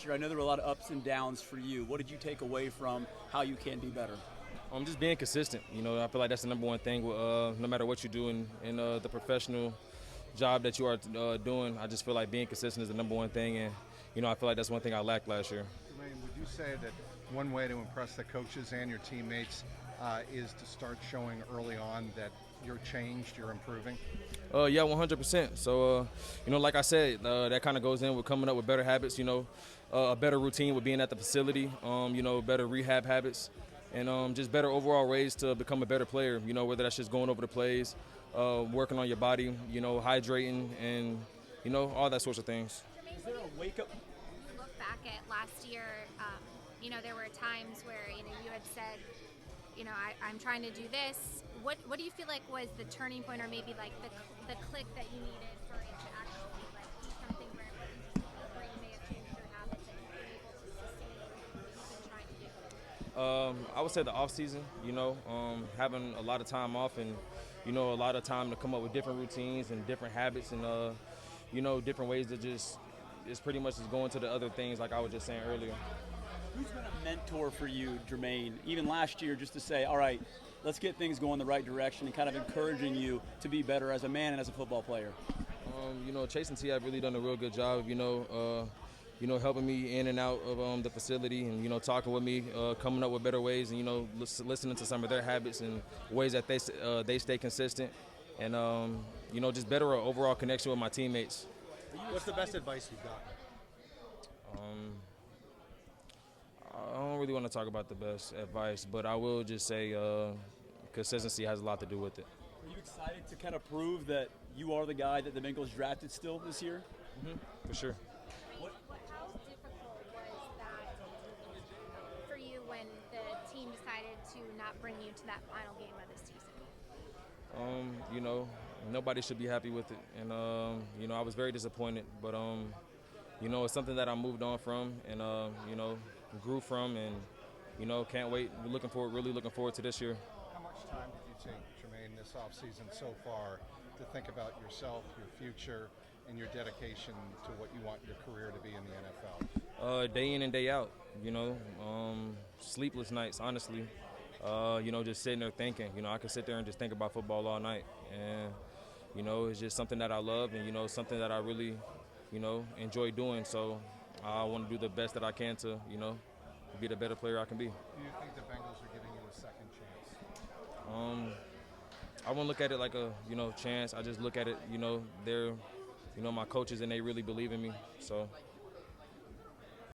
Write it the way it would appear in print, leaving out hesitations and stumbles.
last year. I know there were a lot of ups and downs for you. What did you take away from how you can be better? Just being consistent. I feel like that's the number one thing. No matter what you do in the professional job that you are doing, I just feel like being consistent is the number one thing, and I feel like that's one thing I lacked last year. Jermaine, would you say that one way to impress the coaches and your teammates is to start showing early on that you're changed, you're improving? Yeah, 100%. So, like I said, that kind of goes in with coming up with better habits. A better routine with being at the facility. Better rehab habits, and just better overall ways to become a better player. Whether that's just going over the plays, working on your body, hydrating, and all that sorts of things. Is there a wake up? You look back at last year. There were times where you had said, I'm trying to do this. What do you feel like was the turning point, or maybe like the click that you needed for it to actually be something where it wasn't just where you may have changed your habits and you were able to sustain what you've been trying to do? I would say the off season. Having a lot of time off and a lot of time to come up with different routines and different habits and different ways to just it's pretty much just going to the other things like I was just saying earlier. Who's been a mentor for you, Jermaine, even last year, just to say, all right, let's get things going the right direction and kind of encouraging you to be better as a man and as a football player? Chase and T have really done a real good job, helping me in and out of the facility and, talking with me, coming up with better ways and, listening to some of their habits and ways that they stay consistent and, just better overall connection with my teammates. What's the best advice you've gotten? I don't really want to talk about the best advice, but I will just say consistency has a lot to do with it. Are you excited to kind of prove that you are the guy that the Bengals drafted still this year? Mm-hmm. For sure. How difficult was that for you when the team decided to not bring you to that final game of the season? Nobody should be happy with it, and I was very disappointed, but it's something that I moved on from and grew from, and can't wait. Really looking forward to this year. How much time did you take, Jermaine, this offseason so far to think about yourself, your future, and your dedication to what you want your career to be in the NFL? Day in and day out, sleepless nights, honestly. Just sitting there thinking. I could sit there and just think about football all night, and it's just something that I love, and something that I really, enjoy doing. So I want to do the best that I can to, be the better player I can be. Do you think the Bengals are giving you a second chance? I won't look at it like a, chance. I just look at it, they're, my coaches, and they really believe in me. So